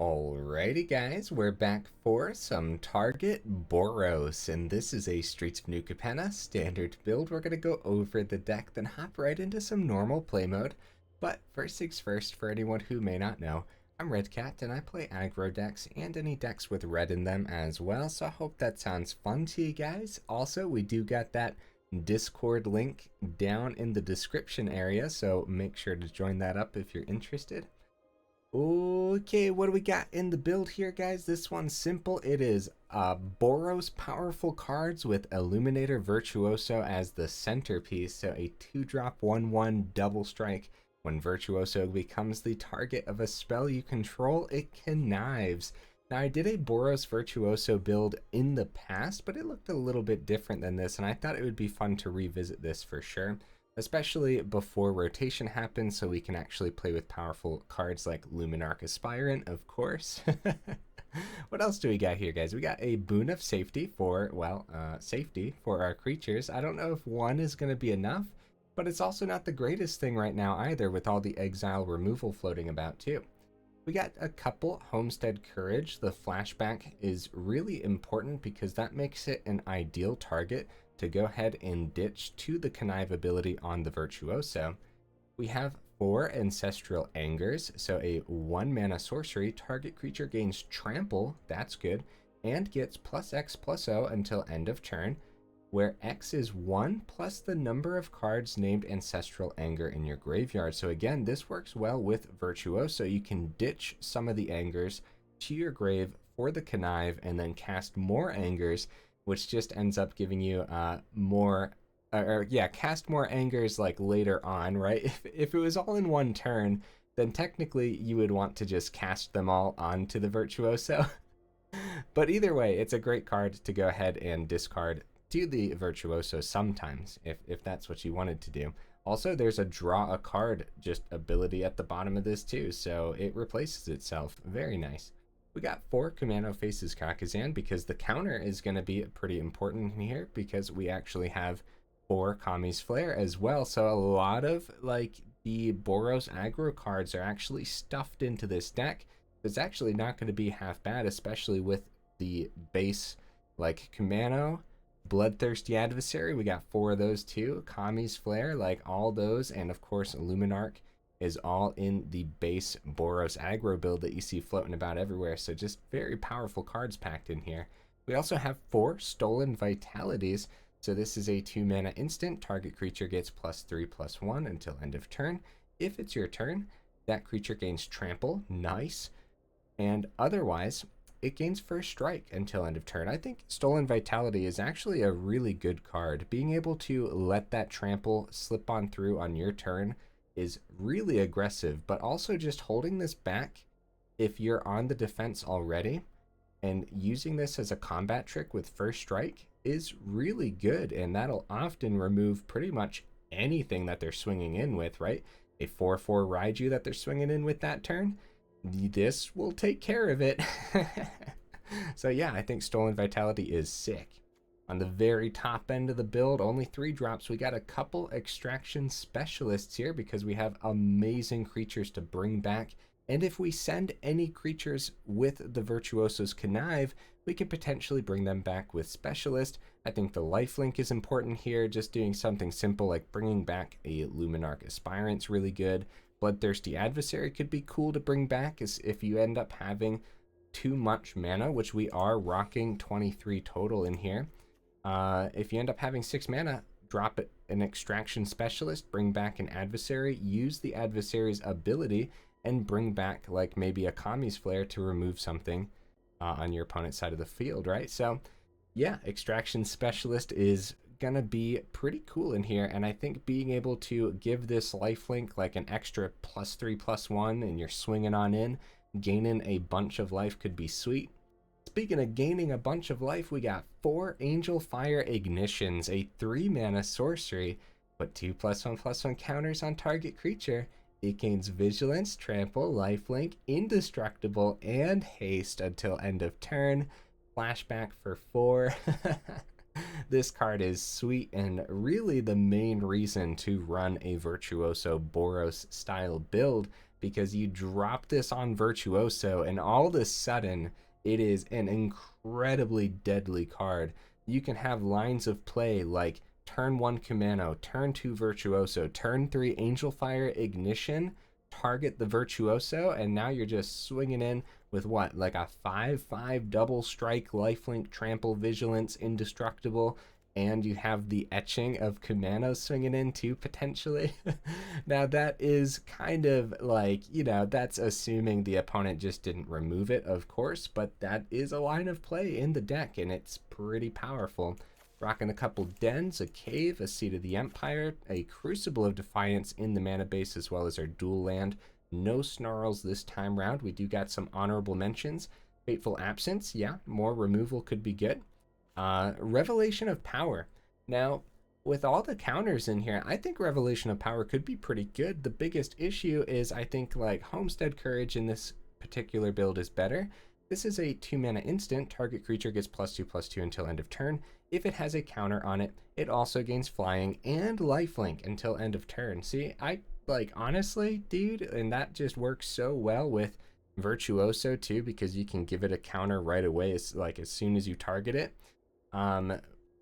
Alrighty guys, we're back for some target Boros, and this is a Streets of New Capenna standard build. We're going to go over the deck, then hop right into some normal play mode. But first things first, for anyone who may not know, I'm Redcat and I play aggro decks and any decks with red in them as well, so I hope that sounds fun to you guys. Also, we do got that Discord link down in the description area, so make sure to join that up if you're interested. Okay, what do we got in the build here, guys? This one's simple. It is Boros powerful cards with Illuminator Virtuoso as the centerpiece. So a 2-drop 1/1 double strike. When Virtuoso becomes the target of a spell you control, it connives. Now, I did a Boros Virtuoso build in the past, but it looked a little bit different than this, and I thought it would be fun to revisit this for sure, especially before rotation happens, so we can actually play with powerful cards like Luminarch Aspirant, of course. What else do we got here, guys? We got a Boon of Safety for, well, safety for our creatures. I don't know if one is going to be enough, but it's also not the greatest thing right now either, with all the exile removal floating about too. We got a couple Homestead Courage. The flashback is really important because that makes it an ideal target to go ahead and ditch to the connive ability on the Virtuoso. We have 4 Ancestral Angers, so a 1-mana sorcery. Target creature gains trample, that's good, and gets +X/+0 until end of turn, where X is 1 plus the number of cards named Ancestral Anger in your graveyard. So again, this works well with Virtuoso. You can ditch some of the Angers to your grave for the connive and then cast more Angers, which just ends up giving you cast more Angers like later on, right? If it was all in one turn, then technically you would want to just cast them all onto the Virtuoso. But either way, it's a great card to go ahead and discard to the Virtuoso sometimes, if that's what you wanted to do. Also, there's a draw a card just ability at the bottom of this too, so it replaces itself. Very nice. We got 4 Kumano faces Kakkazan because the counter is going to be pretty important in here because we actually have 4 Kami's Flare as well. So a lot of like the Boros aggro cards are actually stuffed into this deck. It's actually not going to be half bad, especially with the base like Kumano, Bloodthirsty Adversary. We got 4 of those too. Kami's Flare, like all those, and of course Luminarch is all in the base Boros aggro build that you see floating about everywhere. So just very powerful cards packed in here. We also have 4 Stolen Vitalities. So this is a 2-mana instant. Target creature gets +3/+1 until end of turn. If it's your turn, that creature gains trample. Nice. And otherwise, it gains first strike until end of turn. I think Stolen Vitality is actually a really good card. Being able to let that trample slip on through on your turn is really aggressive, but also just holding this back if you're on the defense already and using this as a combat trick with first strike is really good, and that'll often remove pretty much anything that they're swinging in with, right? A 4/4 Raiju that they're swinging in with that turn, this will take care of it. So yeah, I think Stolen Vitality is sick. On the very top end of the build, only 3 drops. We got a couple Extraction Specialists here because we have amazing creatures to bring back. And if we send any creatures with the Virtuoso's Connive, we could potentially bring them back with Specialist. I think the lifelink is important here. Just doing something simple like bringing back a Luminarch Aspirant's really good. Bloodthirsty Adversary could be cool to bring back if you end up having too much mana, which we are rocking 23 total in here. If you end up having 6 mana, drop it an Extraction Specialist, bring back an Adversary, use the Adversary's ability, and bring back like maybe a Kami's Flare to remove something on your opponent's side of the field, right? So yeah, Extraction Specialist is gonna be pretty cool in here, and I think being able to give this lifelink like an extra +3/+1 and you're swinging on in, gaining a bunch of life could be sweet. Speaking of gaining a bunch of life, we got 4 Angelfire Ignitions, a 3-mana sorcery, put 2 +1/+1 counters on target creature. It gains Vigilance, Trample, Lifelink, Indestructible, and Haste until end of turn. Flashback for 4. This card is sweet and really the main reason to run a Virtuoso Boros style build because you drop this on Virtuoso and all of a sudden it is an incredibly deadly card. You can have lines of play like turn 1 Kumano, turn 2 Virtuoso, turn 3 Angelfire Ignition, target the Virtuoso, and now you're just swinging in with what, like a 5/5 double strike, lifelink, trample, vigilance, indestructible, and you have the etching of Kumano swinging in too, potentially. Now that is kind of like, you know, that's assuming the opponent just didn't remove it, of course, but that is a line of play in the deck, and it's pretty powerful. Rocking a couple Dens, a Cave, a Seat of the Empire, a Crucible of Defiance in the mana base, as well as our dual land. No Snarls this time round. We do got some honorable mentions. Fateful Absence, yeah, more removal could be good. Revelation of Power. Now, with all the counters in here, I think Revelation of Power could be pretty good. The biggest issue is I think like Homestead Courage in this particular build is better. This is a 2-mana instant. Target creature gets +2/+2 until end of turn. If it has a counter on it, it also gains flying and lifelink until end of turn. See, I like, honestly, dude, and that just works so well with Virtuoso too, because you can give it a counter right away, as soon as you target it.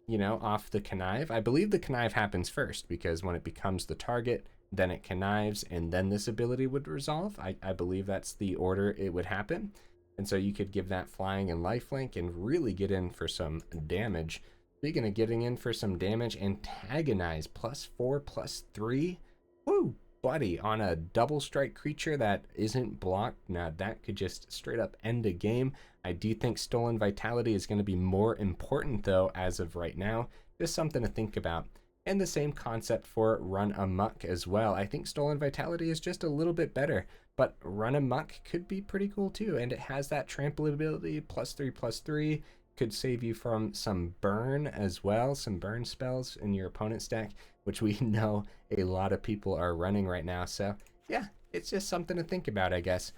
You know, off the connive. I believe the connive happens first, because when it becomes the target, then it connives, and then this ability would resolve. I believe that's the order it would happen. And so you could give that flying and lifelink and really get in for some damage. Speaking of getting in for some damage, antagonize +4/+3. Woo, buddy, on a double strike creature that isn't blocked. Now that could just straight up end a game. I do think Stolen Vitality is going to be more important though as of right now. Just something to think about. And the same concept for Run Amok as well. I think Stolen Vitality is just a little bit better, but Run Amok could be pretty cool too. And it has that trample ability, +3/+3. Could save you from some burn as well, some burn spells in your opponent's deck, which we know a lot of people are running right now. So yeah, it's just something to think about, I guess.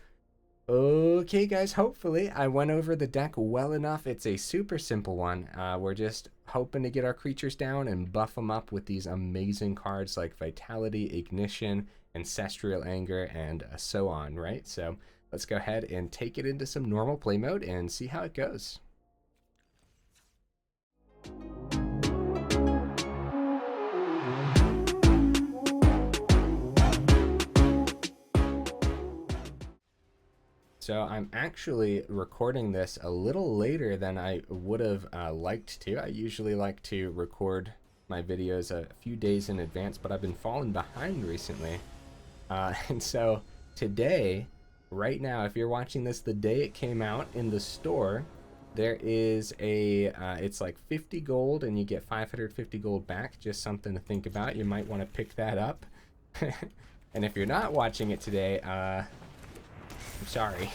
Okay guys, hopefully I went over the deck well enough. It's a super simple one. We're just hoping to get our creatures down and buff them up with these amazing cards like Vitality, Ignition, Ancestral Anger, and so on, right? So let's go ahead and take it into some normal play mode and see how it goes. So I'm actually recording this a little later than I would have liked to. I usually like to record my videos a few days in advance, but I've been falling behind recently. And so today, right now, if you're watching this the day it came out in the store, there is a, it's like 50 gold and you get 550 gold back. Just something to think about. You might want to pick that up. And if you're not watching it today, I'm sorry.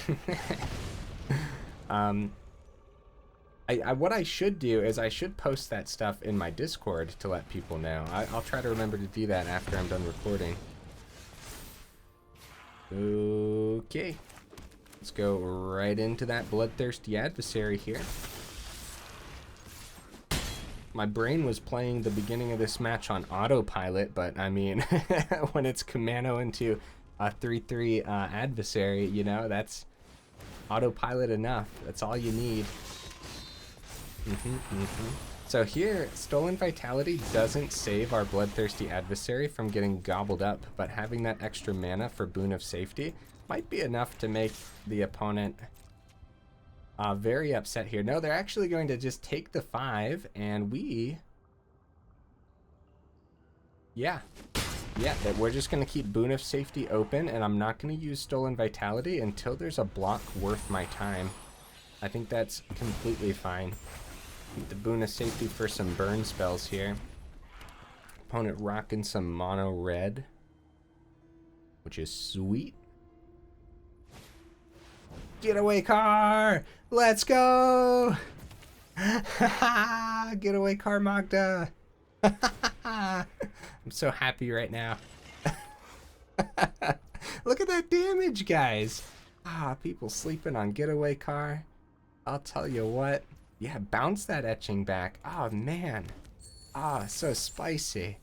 What I should do is I should post that stuff in my Discord to let people know. I'll try to remember to do that after I'm done recording. Okay. Let's go right into that Bloodthirsty Adversary here. My brain was playing the beginning of this match on autopilot, but I mean, when it's Kumano into a 3/3 adversary, you know, that's autopilot enough. That's all you need. So here, Stolen Vitality doesn't save our Bloodthirsty Adversary from getting gobbled up, but having that extra mana for Boon of Safety might be enough to make the opponent very upset here. No, they're actually going to just take the 5, and we... Yeah, we're just going to keep Boon of Safety open, and I'm not going to use Stolen Vitality until there's a block worth my time. I think that's completely fine. Keep the Boon of Safety for some burn spells here. Opponent rocking some mono red, which is sweet. Getaway car! Let's go! Getaway car Magda! I'm so happy right now. Look at that damage, guys! People sleeping on Getaway car. I'll tell you what. Yeah, bounce that etching back. Oh, man. So spicy.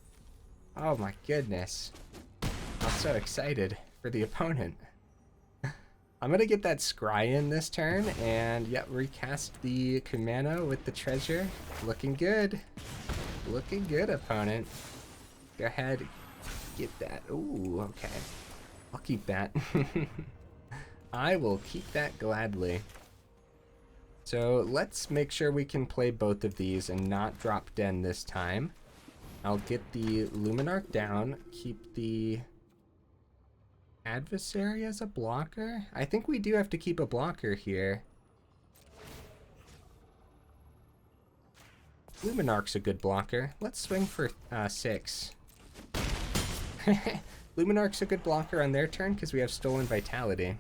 Oh, my goodness. I'm so excited for the opponent. I'm gonna get that scry in this turn, and yep, recast the Kumano with the treasure. Looking good. Looking good, opponent. Go ahead, get that. Ooh, okay. I'll keep that. I will keep that gladly. So let's make sure we can play both of these and not drop Den this time. I'll get the Luminarch down, keep the Adversary as a blocker. I think we do have to keep a blocker here. Luminarch's a good blocker. Let's swing for 6. Luminarch's a good blocker on their turn because we have Stolen Vitality.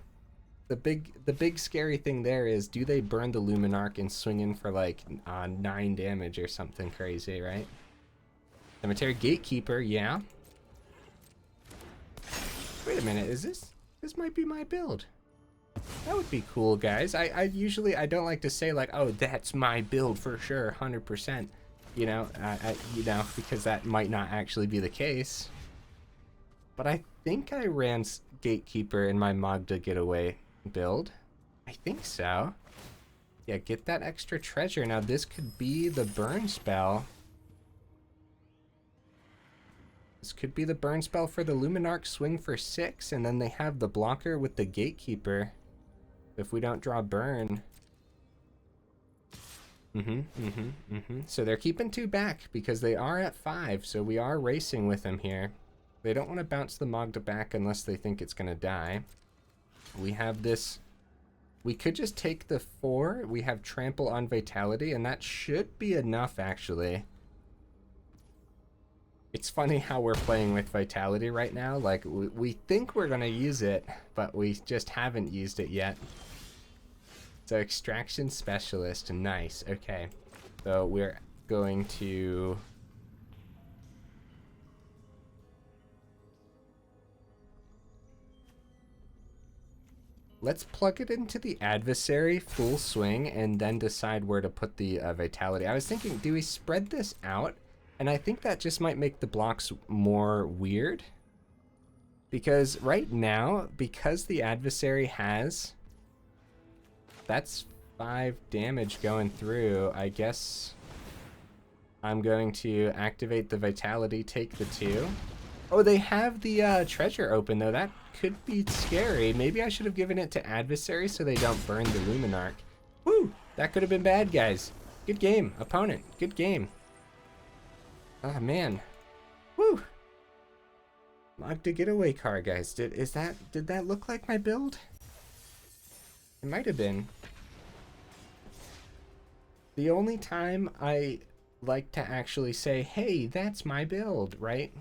The big scary thing there is, do they burn the Luminarch and swing in for like 9 damage or something crazy, right? Cemetery Gatekeeper, yeah. Wait a minute, is this might be my build. That would be cool, guys. I usually don't like to say like, oh, that's my build for sure, 100%. You know, because that might not actually be the case. But I think I ran Gatekeeper in my Magda Getaway build. I think so. Yeah, get that extra treasure. Now this could be the burn spell. This could be the burn spell for the Luminarch, swing for 6, and then they have the blocker with the Gatekeeper. If we don't draw burn. So they're keeping 2 back because they are at 5, so we are racing with them here. They don't want to bounce the Magda back unless they think it's going to die. We have this. We could just take the 4. We have Trample on Vitality, and that should be enough, actually. It's funny how we're playing with Vitality right now. Like, we think we're going to use it, but we just haven't used it yet. So, Extraction Specialist. Nice. Okay. So, we're going to... Let's plug it into the Adversary full swing and then decide where to put the Vitality. I was thinking, do we spread this out? And I think that just might make the blocks more weird. Because right now, because the Adversary has... That's 5 damage going through. I guess I'm going to activate the Vitality, take the 2. Oh, they have the treasure open, though. That could be scary. Maybe I should have given it to Adversary so they don't burn the Luminarch. Woo! That could have been bad, guys. Good game, opponent. Good game. Oh, man. Woo! Magda Getaway card, guys. Did that look like my build? It might have been. The only time I like to actually say, hey, that's my build, right?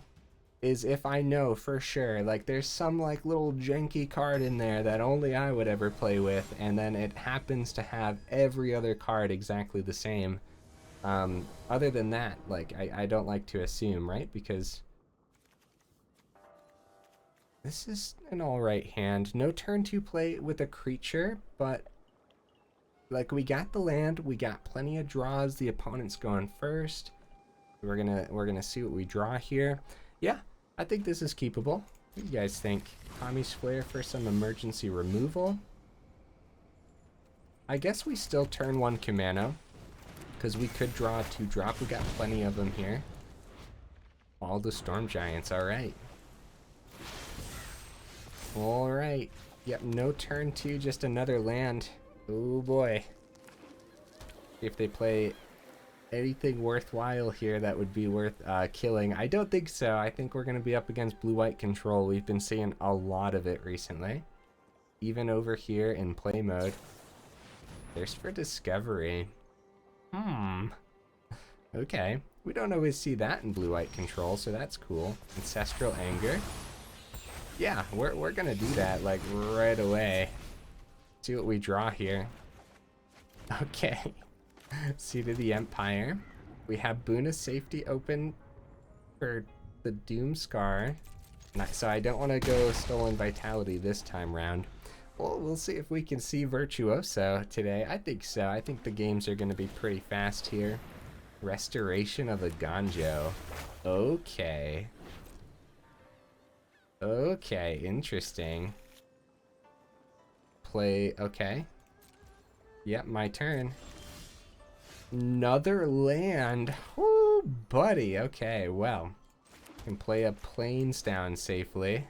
Is if I know for sure, like there's some like little janky card in there that only I would ever play with, and then it happens to have every other card exactly the same. Other than that, like I don't like to assume, right? Because this is an alright hand. No turn 2 play with a creature, but like we got the land, we got plenty of draws. The opponent's going first. We're gonna see what we draw here. Yeah, I think this is keepable. What do you guys think? Tommy's Flare for some emergency removal. I guess we still turn 1 Kumano, because we could draw a 2-drop. We got plenty of them here. All the Storm Giants, alright. Alright. Yep, no turn 2, just another land. Oh boy. If they play anything worthwhile here that would be worth killing. I don't think so. I think we're going to be up against blue-white control. We've been seeing a lot of it recently. Even over here in play mode. There's for discovery. Okay. We don't always see that in blue-white control, so that's cool. Ancestral Anger. Yeah, we're going to do that like right away. See what we draw here. Okay. Seed of the Empire. We have Boon of Safety open for the Doom Scar. So I don't want to go Stolen Vitality this time round. Well, we'll see if we can see Virtuoso today. I think so. I think the games are going to be pretty fast here. Restoration of Eiganjo. Okay. Okay, interesting. play, okay. Yep, my turn. Another land. Whoo, buddy. Okay, well. Can play a Plains down safely.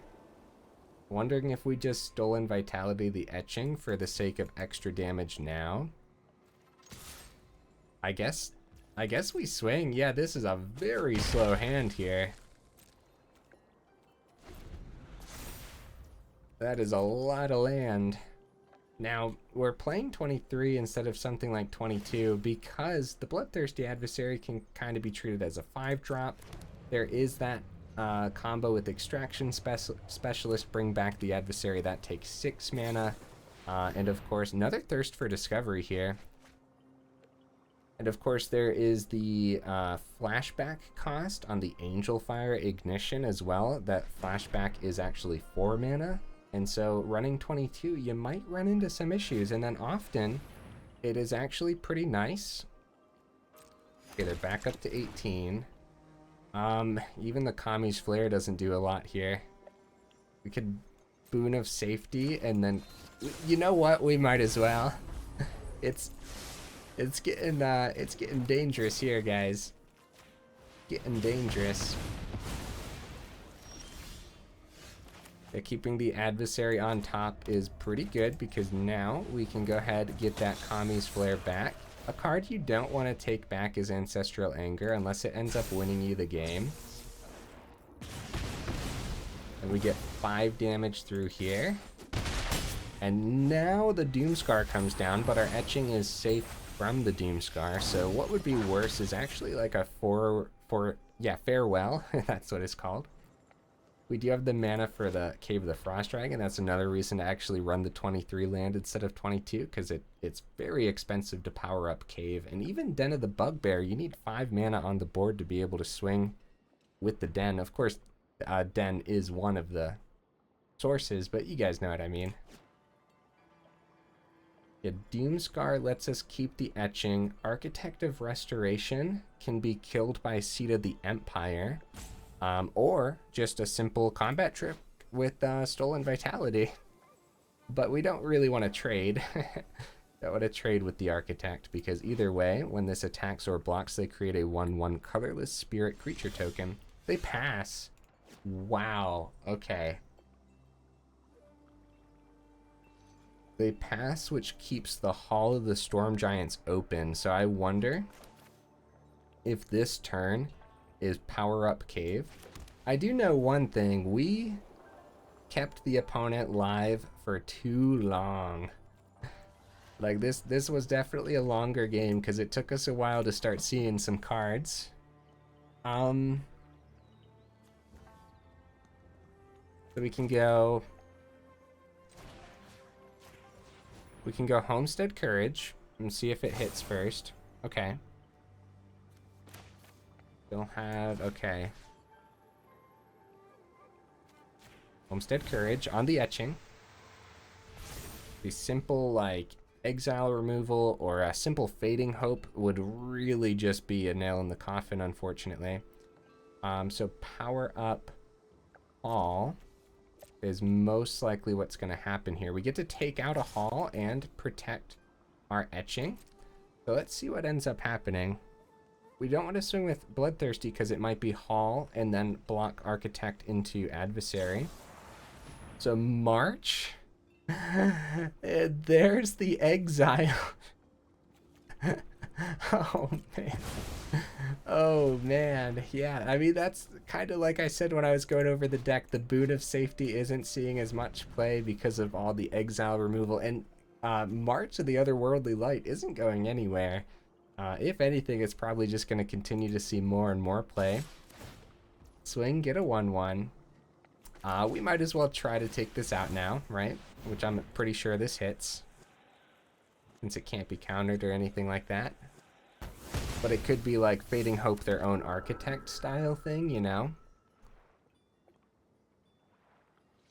Wondering if we just Stolen Vitality the Etching for the sake of extra damage now. I guess we swing. Yeah, this is a very slow hand here. That is a lot of land. Now, we're playing 23 instead of something like 22 because the Bloodthirsty Adversary can kind of be treated as a 5-drop. There is that combo with Extraction Specialist, bring back the Adversary. That takes 6 mana. And of course, another Thirst for Discovery here. And of course, there is the flashback cost on the Angelfire Ignition as well. That flashback is actually 4 mana. And so running 22, you might run into some issues. And then often, it is actually pretty nice. Okay, they're back up to 18. Even the Kami's Flare doesn't do a lot here. We could Boon of Safety, and then, you know what? We might as well. It's getting dangerous here, guys. Getting dangerous. Yeah, keeping the Adversary on top is pretty good because now we can go ahead and get that Kami's Flare back. A card you don't want to take back is Ancestral Anger unless it ends up winning you the game. And we get 5 damage through here. And now the Doomscar comes down, but our etching is safe from the Doomscar. So what would be worse is actually like a Farewell. That's what it's called. We do have the mana for the Cave of the Frost Dragon. That's another reason to actually run the 23 land instead of 22, because it's very expensive to power up Cave. And even Den of the Bugbear, you need 5 mana on the board to be able to swing with the Den. Of course, Den is one of the sources, but you guys know what I mean. Yeah, Doomscar lets us keep the etching. Architect of Restoration can be killed by Seat of the Empire. Or just a simple combat trip with Stolen Vitality. But we don't really want to trade. Don't want to trade with the Architect, because either way, when this attacks or blocks, they create a 1/1 colorless spirit creature token. They pass. Wow. Okay. They pass, which keeps the Hall of the Storm Giants open. So I wonder if this turn is Power Up Cave. I do know one thing. We kept the opponent live for too long. Like this was definitely a longer game because it took us a while to start seeing some cards. So we can go Homestead Courage and see if it hits first. Okay. Still have, okay. Homestead Courage on the etching. The simple, like, exile removal or a simple Fading Hope would really just be a nail in the coffin, unfortunately. So power up Hall is most likely what's going to happen here. We get to take out a Hall and protect our etching. So let's see what ends up happening. We don't want to swing with Bloodthirsty because it might be Hall and then block Architect into Adversary. So March. And there's the exile. Oh man. Oh man. Yeah, I mean that's kind of like I said when I was going over the deck. The Boon of Safety isn't seeing as much play because of all the exile removal, and March of the Otherworldly Light isn't going anywhere. If anything, it's probably just going to continue to see more and more play. Swing, get a 1/1. We might as well try to take this out now, right? Which I'm pretty sure this hits, since it can't be countered or anything like that. But it could be like Fading Hope their own Architect style thing, you know?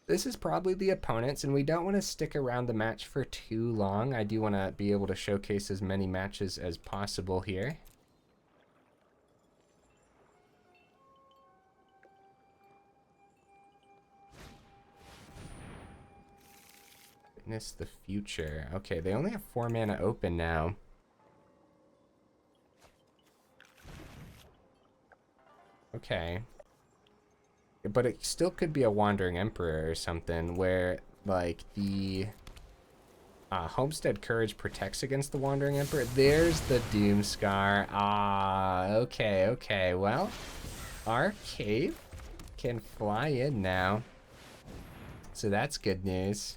This is probably the opponent's, and we don't want to stick around the match for too long. I do want to be able to showcase as many matches as possible here. Witness the future. Okay, they only have 4 mana open now. Okay. But it still could be a Wandering Emperor or something where, like, the Homestead Courage protects against the Wandering Emperor. There's the Doomscar. Ah, okay, okay. Well, our cave can fly in now. So that's good news.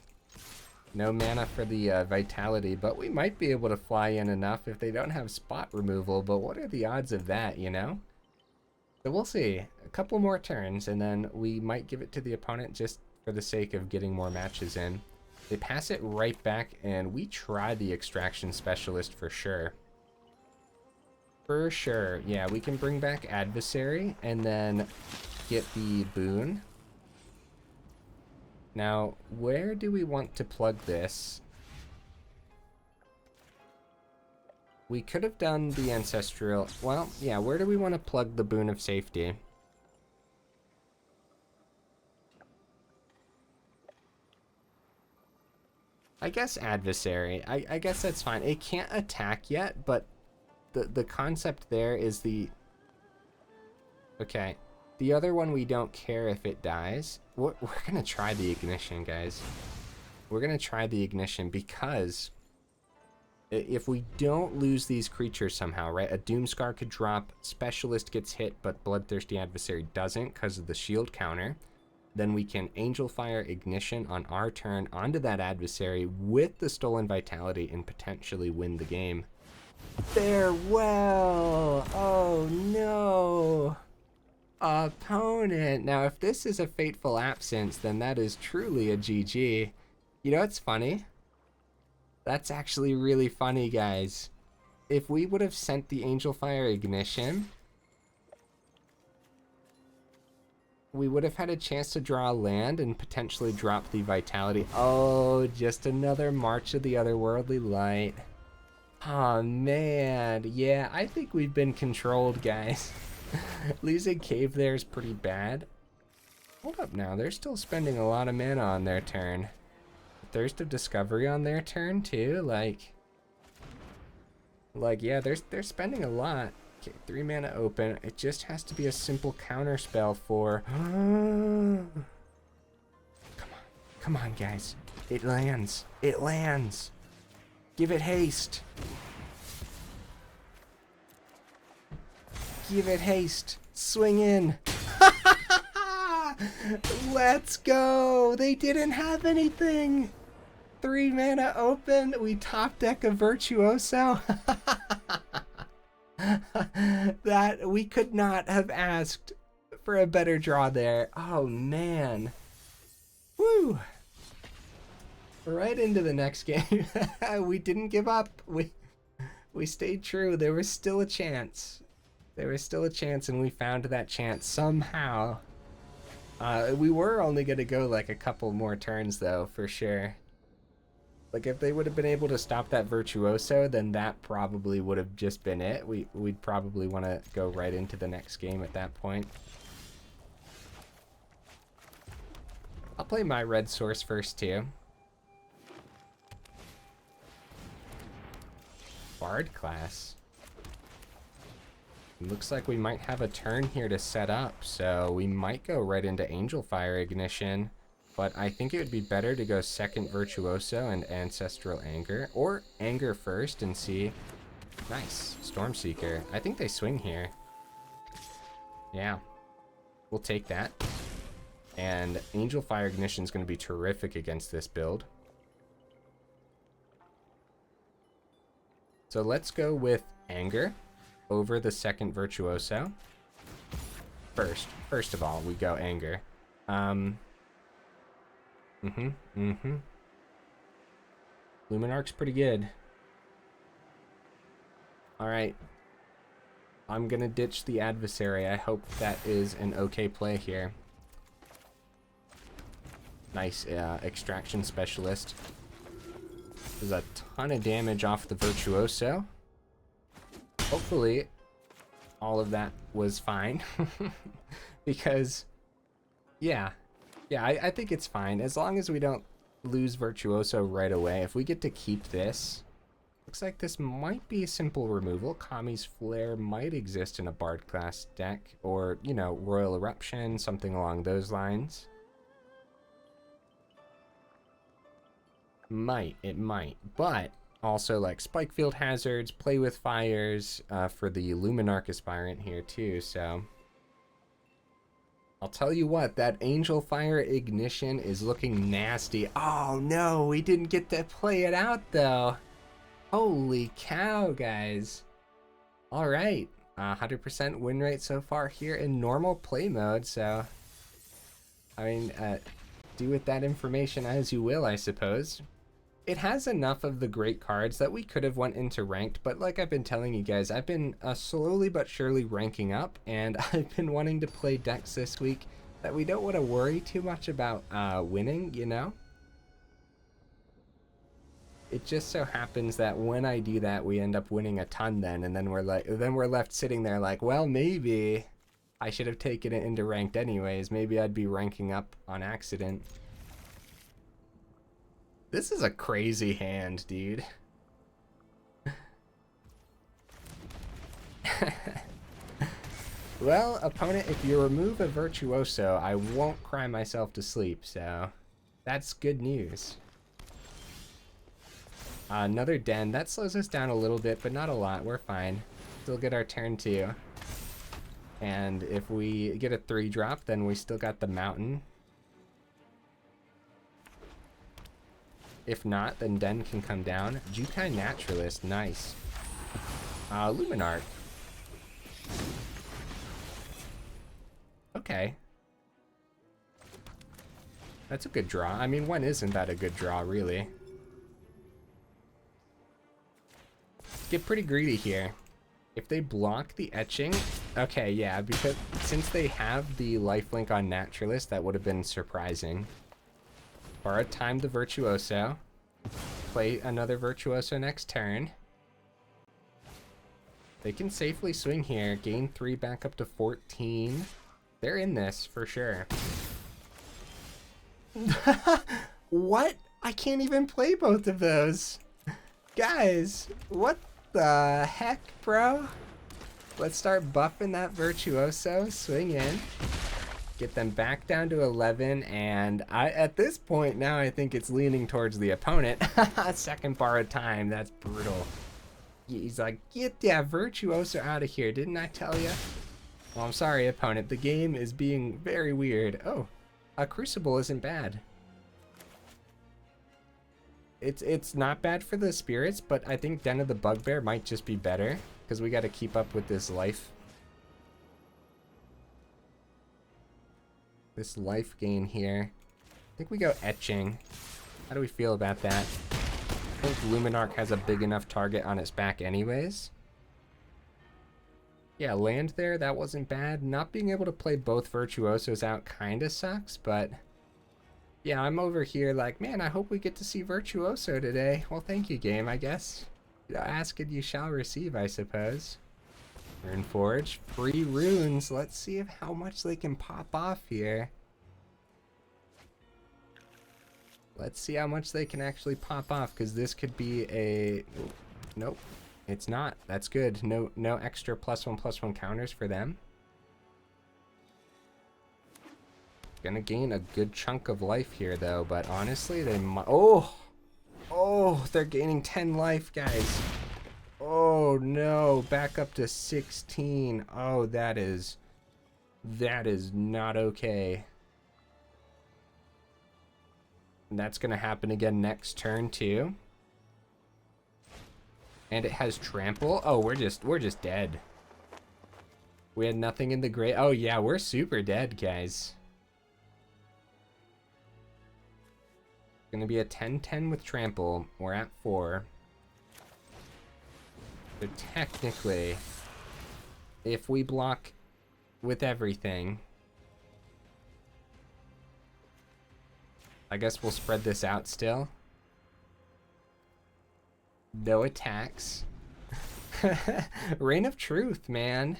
No mana for the Vitality, but we might be able to fly in enough if they don't have spot removal. But what are the odds of that, you know? So we'll see. A couple more turns, and then we might give it to the opponent just for the sake of getting more matches in. They pass it right back, and we try the Extraction Specialist for sure. For sure. Yeah, we can bring back Adversary, and then get the Boon. Now, where do we want to plug this? We could have done the Ancestral... Well, yeah, where do we want to plug the Boon of Safety? I guess Adversary. I guess that's fine. It can't attack yet, but the concept there is the... Okay. The other one, we don't care if it dies. We're going to try the Ignition, guys. We're going to try the Ignition because if we don't lose these creatures somehow, right? A Doomscar could drop, Specialist gets hit, but Bloodthirsty Adversary doesn't because of the shield counter. Then we can Angelfire Ignition on our turn onto that Adversary with the Stolen Vitality and potentially win the game. Farewell! Oh no! Opponent! Now, if this is a Fateful Absence, then that is truly a GG. You know what's funny? That's actually really funny, guys. If we would have sent the Angelfire Ignition, we would have had a chance to draw a land and potentially drop the Vitality. Oh, just another March of the Otherworldly Light. Oh, man. Yeah, I think we've been controlled, guys. Losing Cave there is pretty bad. Hold up now. They're still spending a lot of mana on their turn. Thirst of Discovery on their turn, too. Like yeah, they're spending a lot. Okay, 3 mana open. It just has to be a simple counter spell for... Come on, guys. It lands. It lands. Give it haste. Give it haste. Swing in. Let's go. They didn't have anything. 3 mana open. We top deck a Virtuoso. That we could not have asked for a better draw there. Oh man. Woo. Right into the next game. We didn't give up. We stayed true. There was still a chance. There was still a chance, and we found that chance somehow. We were only going to go like a couple more turns, though, for sure. Like, if they would have been able to stop that Virtuoso, then that probably would have just been it. We'd probably want to go right into the next game at that point. I'll play my red source first, too. Bard class. Looks like we might have a turn here to set up, so we might go right into Angelfire Ignition, but I think it would be better to go second Virtuoso and Ancestral Anger, or Anger first and see. Nice. Stormseeker. I think they swing here. Yeah. We'll take that. And Angelfire Ignition is going to be terrific against this build. So let's go with Anger over the second Virtuoso. First of all, we go Anger. Luminarch's pretty good. Alright. I'm gonna ditch the Adversary. I hope that is an okay play here. Nice Extraction Specialist. There's a ton of damage off the Virtuoso. Hopefully, all of that was fine. Because, yeah, I think it's fine. As long as we don't lose Virtuoso right away. If we get to keep this, looks like this might be a simple removal. Kami's Flare might exist in a Bard class deck, or, you know, Royal Eruption, something along those lines. It might, but also like Spikefield Hazards, Play with Fires for the Luminarch Aspirant here too, so I'll tell you what, that Angelfire Ignition is looking nasty. Oh no, we didn't get to play it out though. Holy cow, guys. Alright, 100% win rate so far here in normal play mode, so I mean, do with that information as you will, I suppose. It has enough of the great cards that we could have went into ranked, but like I've been telling you guys, I've been slowly but surely ranking up, and I've been wanting to play decks this week that we don't want to worry too much about winning, you know? It just so happens that when I do that, we end up winning a ton then, and then we're left sitting there like, well, maybe I should have taken it into ranked anyways. Maybe I'd be ranking up on accident. This is a crazy hand, dude. Well, opponent, if you remove a Virtuoso, I won't cry myself to sleep, so that's good news. Another Den. That slows us down a little bit, but not a lot. We're fine. Still get our turn 2. And if we get a 3-drop, then we still got the Mountain. If not, then Den can come down. Jukai Naturalist, nice. Luminarch. Okay. That's a good draw. I mean, when isn't that a good draw, really? Get pretty greedy here. If they block the etching, okay, yeah, because since they have the lifelink on Naturalist, that would have been surprising. Or time the Virtuoso. Play another Virtuoso next turn. They can safely swing here. Gain 3 back up to 14. They're in this for sure. What? I can't even play both of those. Guys, what the heck, bro? Let's start buffing that Virtuoso. Swing in. Get them back down to 11, and at this point now I think it's leaning towards the opponent. Second borrowed time, that's brutal. He's like, get that Virtuoso out of here, didn't I tell you? Well, I'm sorry, opponent, the game is being very weird. Oh, a Crucible isn't bad. It's not bad for the spirits, but I think Den of the Bugbear might just be better, because we got to keep up with this life. This life gain here. I think we go Etching. How do we feel about that? I think Luminarch has a big enough target on its back anyways. Yeah, land there, that wasn't bad. Not being able to play both Virtuosos out kind of sucks, but yeah, I'm over here like, man, I hope we get to see Virtuoso today. Well, thank you, game, I guess. Ask and you shall receive, I suppose. Rune Forge, free runes. Let's see how much they can pop off here. Let's see how much they can actually pop off, because this could be a... Nope, it's not. That's good. No extra +1/+1 counters for them. Gonna gain a good chunk of life here, though, but honestly, they might... Oh, they're gaining 10 life, guys. Oh no, back up to 16. Oh, that is not okay. And that's gonna happen again next turn too. And it has trample. Oh, we're just dead. We had nothing in the grave. Oh yeah, we're super dead, guys. Gonna be a 10-10 with trample. We're at 4. So technically, if we block with everything, I guess we'll spread this out still. No attacks. Reign of Truth, man.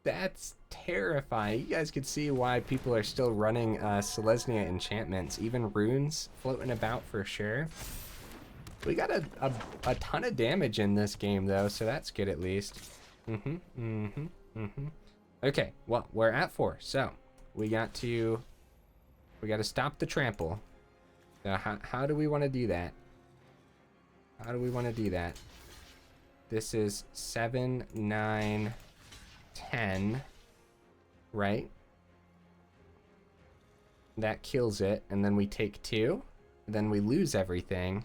That's terrifying. You guys can see why people are still running Selesnya enchantments. Even runes floating about for sure. We got a ton of damage in this game, though, so that's good at least. Okay, well, we're at 4, so we got to stop the trample. So how do we want to do that? How do we want to do that? This is 7, 9, 10, right? That kills it, and then we take 2, then we lose everything.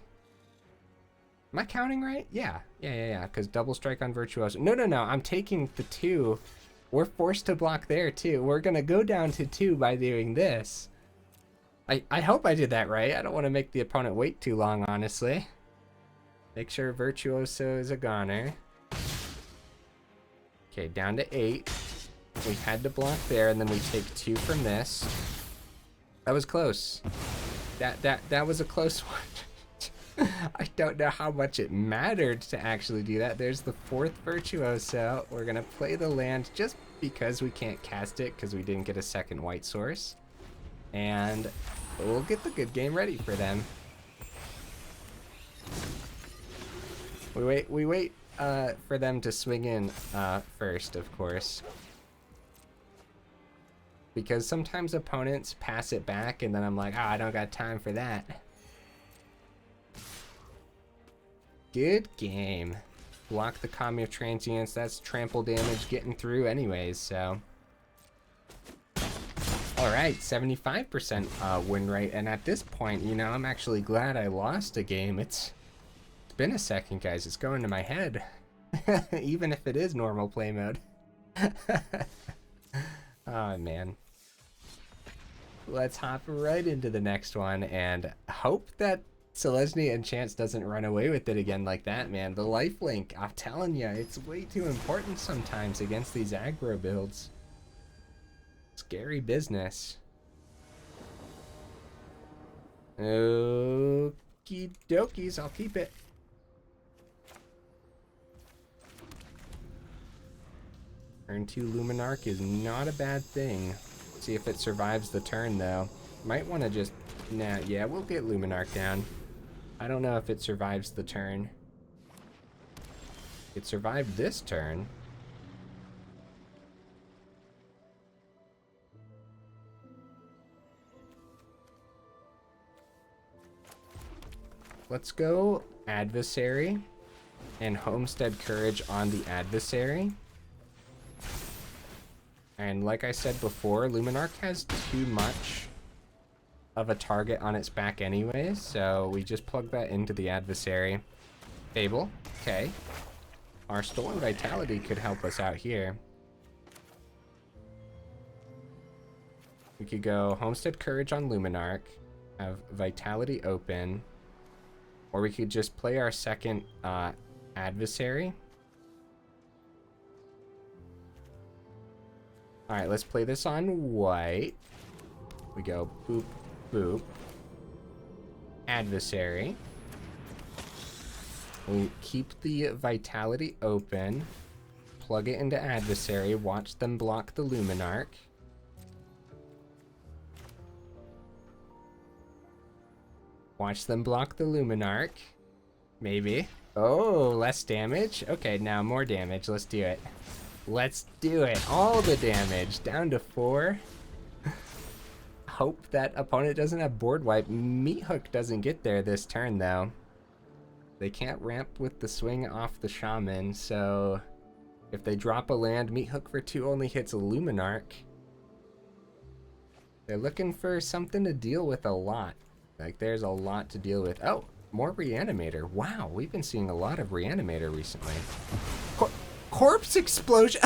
Am I counting right? Yeah, because double strike on Virtuoso. No, I'm taking the 2. We're forced to block there, too. We're going to go down to 2 by doing this. I hope I did that right. I don't want to make the opponent wait too long, honestly. Make sure Virtuoso is a goner. Okay, down to 8. We had to block there, and then we take 2 from this. That was close. That was a close one. I don't know how much it mattered to actually do that. There's the 4th Virtuoso. We're going to play the land just because we can't cast it because we didn't get a second white source. And we'll get the good game ready for them. We wait for them to swing in first, of course. Because sometimes opponents pass it back and then I'm like, oh, I don't got time for that. Good game. Block the Kami of Transience. That's trample damage getting through anyways, so. Alright, 75% win rate. And at this point, you know, I'm actually glad I lost a game. It's been a second, guys. It's going to my head. Even if it is normal play mode. Oh, man. Let's hop right into the next one and hope that Selesnya and Chance doesn't run away with it again like that, man. The lifelink, I'm telling you, it's way too important sometimes against these aggro builds. Scary business. Okie dokies, I'll keep it. Turn 2 Luminarch is not a bad thing. See if it survives the turn, though. Might want to just... Nah, yeah, we'll get Luminarch down. I don't know if it survives the turn. It survived this turn. Let's go Adversary and Homestead Courage on the Adversary. And like I said before, Luminarch has too much of a target on its back anyways, so we just plug that into the Adversary. Fable, okay. Our Stolen Vitality could help us out here. We could go Homestead Courage on Luminarch, have Vitality open, or we could just play our second Adversary. Alright, let's play this on white. We go boop, boop. Adversary. We keep the Vitality open. Plug it into Adversary. Watch them block the Luminarch. Watch them block the Luminarch. Maybe. Oh, less damage? Okay, now more damage. Let's do it. Let's do it. All the damage. Down to 4. Hope that opponent doesn't have board wipe. Meat Hook doesn't get there this turn, though. They can't ramp with the swing off the Shaman, so if they drop a land, Meat Hook for 2 only hits a Luminarch. They're looking for something to deal with a lot. Like, there's a lot to deal with. Oh, more Reanimator. Wow, we've been seeing a lot of Reanimator recently. Corpse Explosion!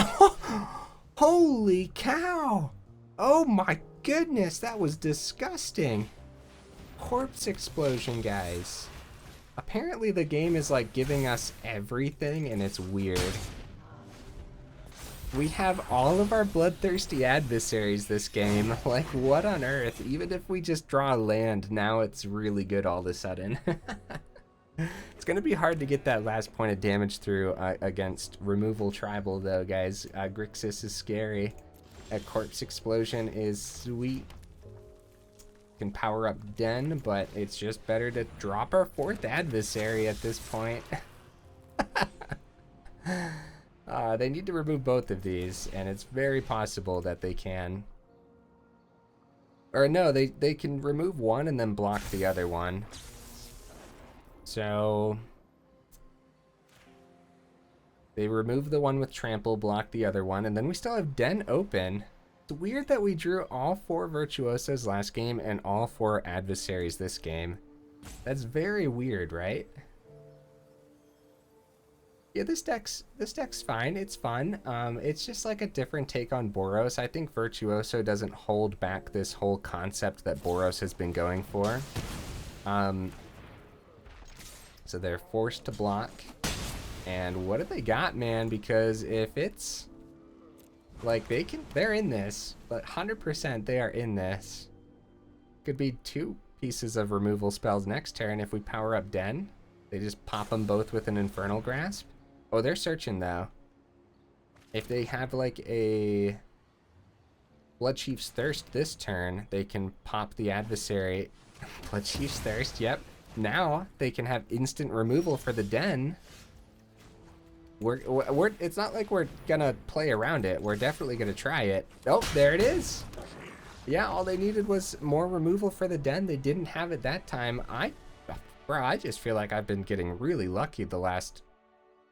Holy cow! Oh my goodness, that was disgusting. Corpse Explosion, guys. Apparently the game is like giving us everything and it's weird. We have all of our Bloodthirsty Adversaries this game. Like, what on earth? Even if we just draw a land, now it's really good all of a sudden. It's going to be hard to get that last point of damage through against removal tribal, though, guys. Grixis is scary. A Corpse Explosion is sweet. Can power up Den, but it's just better to drop our 4th adversary at this point. They need to remove both of these, and it's very possible that they can. Or no, they can remove one and then block the other one. So they remove the one with trample, block the other one, and then we still have Den open. It's weird that we drew all 4 Virtuosos last game and all 4 adversaries this game. That's very weird, right? Yeah, this deck's fine. It's fun. It's just like a different take on Boros. I think Virtuoso doesn't hold back this whole concept that Boros has been going for. So they're forced to block. And what have they got, man? Because if it's like they're in this, but 100% they are in this. Could be 2 pieces of removal spells next turn if we power up Den. They just pop them both with an Infernal Grasp. Oh, they're searching though. If they have like a Bloodchief's Thirst this turn, they can pop the adversary. Bloodchief's Thirst, yep. Now they can have instant removal for the Den. It's not like we're gonna play around it. We're definitely gonna try it. Oh, there it is. Yeah, all they needed was more removal for the Den. They didn't have it that time. Bro, I just feel like I've been getting really lucky the last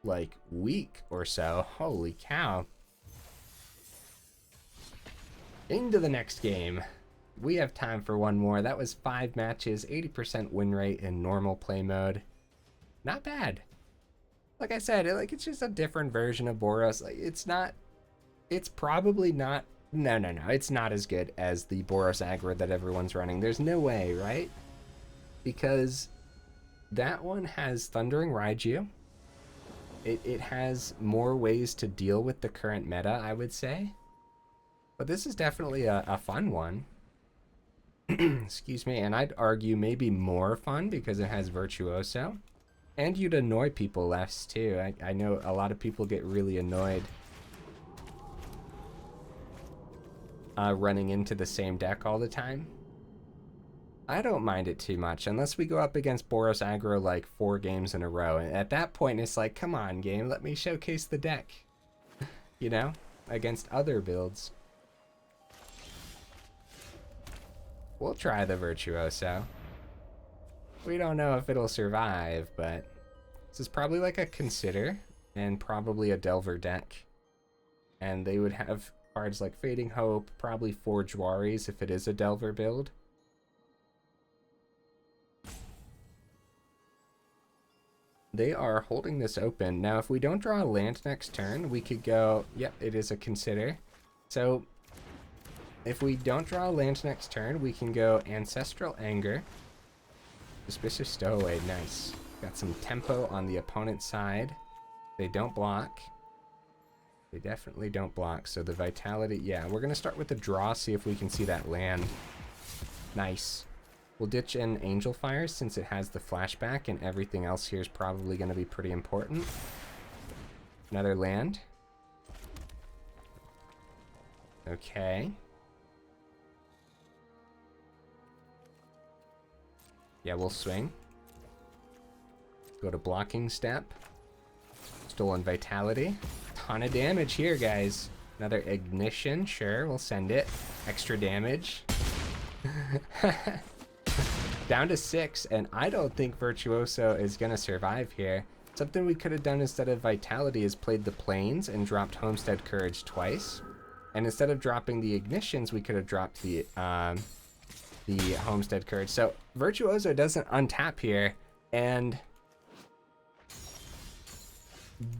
like week or so. Holy cow. Into the next game. We have time for one more. That was 5 matches, 80% win rate in normal play mode. Not bad. Like I said, it's just a different version of Boros. Like it's probably not, no, it's not as good as the Boros aggro that everyone's running. There's no way, right? Because that one has Thundering Raiju. It has more ways to deal with the current meta, I would say. But this is definitely a fun one. Excuse me, and I'd argue maybe more fun because it has Virtuoso. And you'd annoy people less too. I know a lot of people get really annoyed running into the same deck all the time. I don't mind it too much unless we go up against Boros aggro like 4 games in a row. And at that point, it's like, come on, game, let me showcase the deck. You know, against other builds. We'll try the Virtuoso. We don't know if it'll survive, but this is probably like a Consider and probably a Delver deck. And they would have cards like Fading Hope, probably 4 Jwaris if it is a Delver build. They are holding this open. Now, if we don't draw a land next turn, we could go, yep, it is a Consider. So if we don't draw a land next turn, we can go Ancestral Anger. Suspicious Stowaway, nice. Got some tempo on the opponent's side. They don't block. They definitely don't block. So the Vitality, yeah, we're going to start with the draw, see if we can see that land. Nice. We'll ditch in Angelfire since it has the flashback, and everything else here is probably going to be pretty important. Another land. Okay. Yeah, we'll swing. Go to Blocking Step. Stolen Vitality. Ton of damage here, guys. Another Ignition, sure, we'll send it. Extra damage. Down to 6, and I don't think Virtuoso is going to survive here. Something we could have done instead of Vitality is played the Plains and dropped Homestead Courage twice. And instead of dropping the Ignitions, we could have dropped the Homestead Courage. So Virtuoso doesn't untap here, and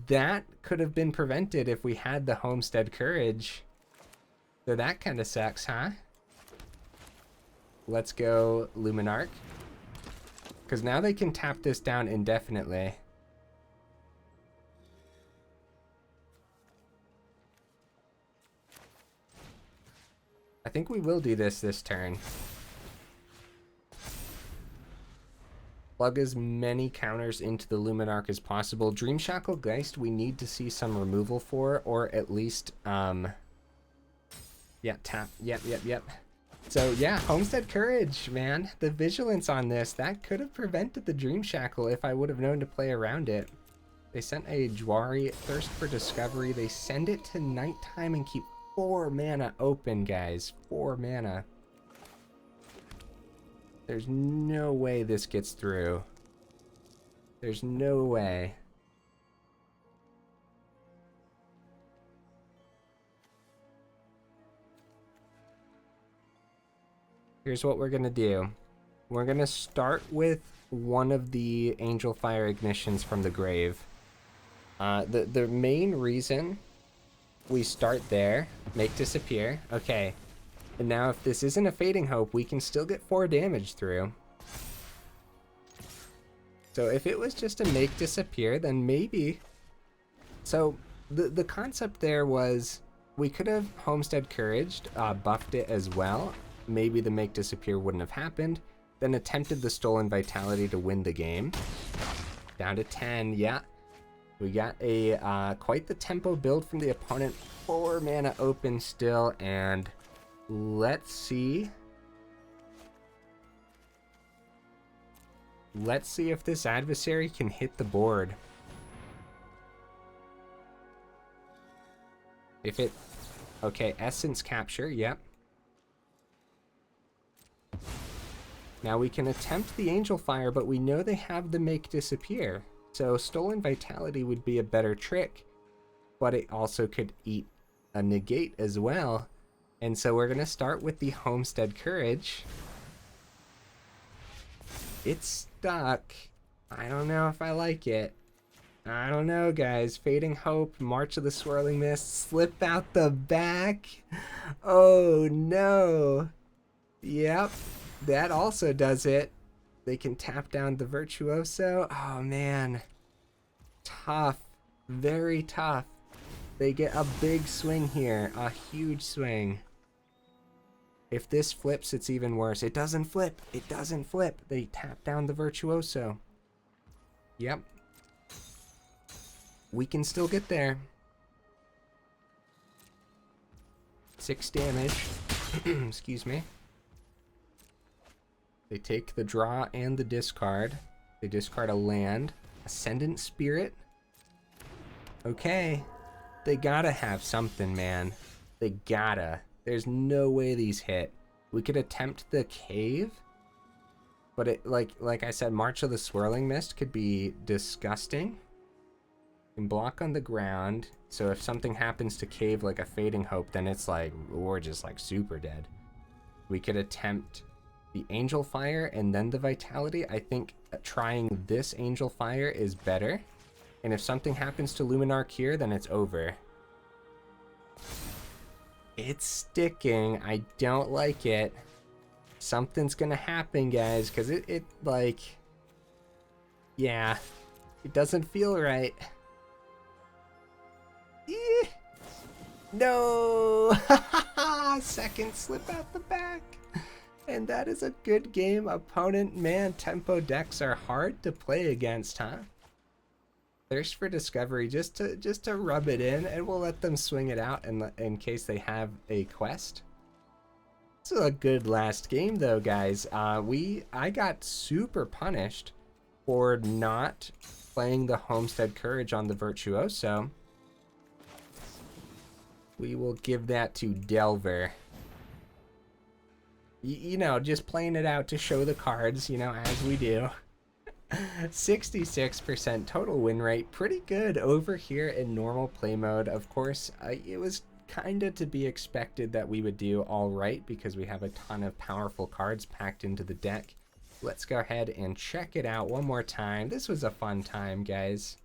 that could have been prevented if we had the Homestead Courage. So that kind of sucks, huh? Let's go Luminarch. Because now they can tap this down indefinitely. I think we will do this turn. Plug as many counters into the Luminarch as possible. Dream Shackle Geist, we need to see some removal for, or at least, yeah, tap. Yep. So yeah, Homestead Courage, man. The vigilance on this, that could have prevented the Dream Shackle if I would have known to play around it. They sent a Jwari, Thirst for Discovery. They send it to nighttime and keep 4 mana open, guys. 4 mana. There's no way this gets through. There's no way. Here's what we're gonna do. We're gonna start with one of the Angelfire Ignitions from the grave. The main reason we start there, make disappear. Okay. And now if this isn't a Fading Hope, we can still get 4 damage through. So if it was just a make disappear, then maybe. So the concept there was we could have Homestead Couraged, buffed it as well. Maybe the make disappear wouldn't have happened. Then attempted the Stolen Vitality to win the game. Down to 10, yeah. We got a quite the tempo build from the opponent. 4 mana open still, and let's see. Let's see if this adversary can hit the board. If it... Okay, Essence Capture, yep. Now we can attempt the Angelfire, but we know they have the make disappear. So Stolen Vitality would be a better trick, but it also could eat a negate as well. And so we're going to start with the Homestead Courage. It's stuck. I don't know if I like it. I don't know, guys. Fading Hope, March of the Swirling Mist, slip out the back. Oh, no. Yep, that also does it. They can tap down the Virtuoso. Oh, man. Tough. Very tough. They get a big swing here. A huge swing. If this flips, it's even worse. It doesn't flip. It doesn't flip. They tap down the Virtuoso. Yep. We can still get there. 6 damage. Excuse me. They take the draw and the discard. They discard a land. Ascendant Spirit. Okay. They gotta have something, man. They gotta. There's no way these hit. We could attempt the cave, but it like I said, March of the Swirling Mist could be disgusting. And block on the ground, so if something happens to cave like a Fading Hope, then it's like we're just like super dead. We could attempt the Angelfire and then the Vitality. I think trying this Angelfire is better. And if something happens to Luminarch here, then it's over. It's sticking. I don't like it. Something's gonna happen, guys, because it like... Yeah. It doesn't feel right. Eh. No! Second slip out the back. And that is a good game. Opponent, man, tempo decks are hard to play against, huh? Thirst for Discovery, just to rub it in, and we'll let them swing it out in case they have a quest. This is a good last game, though, guys. I got super punished for not playing the Homestead Courage on the Virtuoso. We will give that to Delver. You know, just playing it out to show the cards, you know, as we do. 66% total win rate, pretty good over here in normal play mode. Of course, it was kind of to be expected that we would do all right because we have a ton of powerful cards packed into the deck. Let's go ahead and check it out one more time. This was a fun time, guys.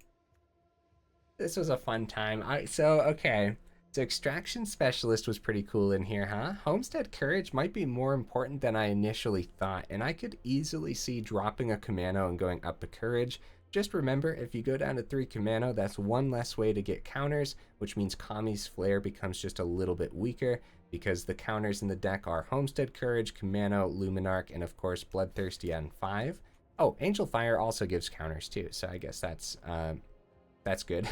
This was a fun time. Okay. So Extraction Specialist was pretty cool in here, huh? Homestead Courage might be more important than I initially thought, and I could easily see dropping a Kumano and going up a Courage. Just remember, if you go down to 3 Kumano, that's one less way to get counters, which means Kami's Flare becomes just a little bit weaker, because the counters in the deck are Homestead Courage, Kumano, Luminarch, and of course Bloodthirsty on 5. Oh, Angelfire also gives counters too, so I guess that's good.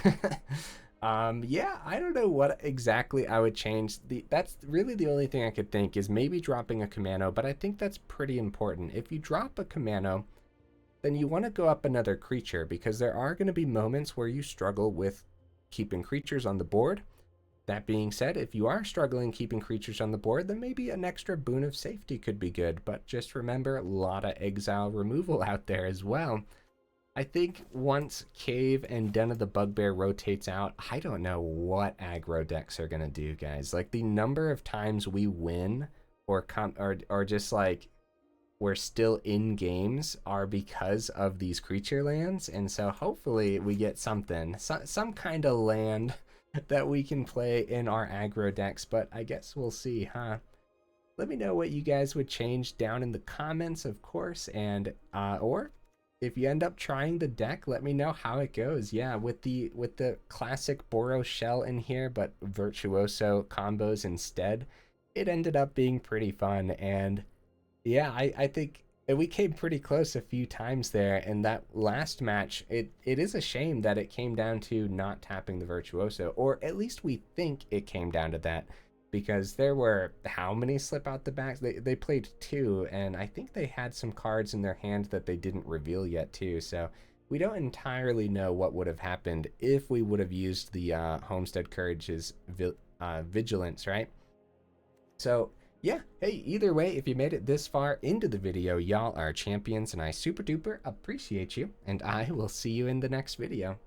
Yeah, I don't know what exactly I would change. That's really the only thing I could think is maybe dropping a Kumano, but I think that's pretty important. If you drop a Kumano, then you want to go up another creature, because there are going to be moments where you struggle with keeping creatures on the board. That being said, if you are struggling keeping creatures on the board, then maybe an extra Boon of Safety could be good, but just remember, a lot of exile removal out there as well. I think once Cave and Den of the Bugbear rotates out, I don't know what aggro decks are going to do, guys. Like, the number of times we win or just like we're still in games are because of these creature lands, and so hopefully we get something, some kind of land that we can play in our aggro decks, but I guess we'll see, huh? Let me know what you guys would change down in the comments, of course, and or if you end up trying the deck, let me know how it goes. Yeah, with the classic Boros shell in here, but Virtuoso combos instead, it ended up being pretty fun. And yeah, I think we came pretty close a few times there. And that last match, it is a shame that it came down to not tapping the Virtuoso, or at least we think it came down to that, because there were how many slip out the backs? They played 2, and I think they had some cards in their hand that they didn't reveal yet too. So we don't entirely know what would have happened if we would have used the Homestead Courage's Vigilance, right? So yeah, hey, either way, if you made it this far into the video, y'all are champions, and I super duper appreciate you, and I will see you in the next video.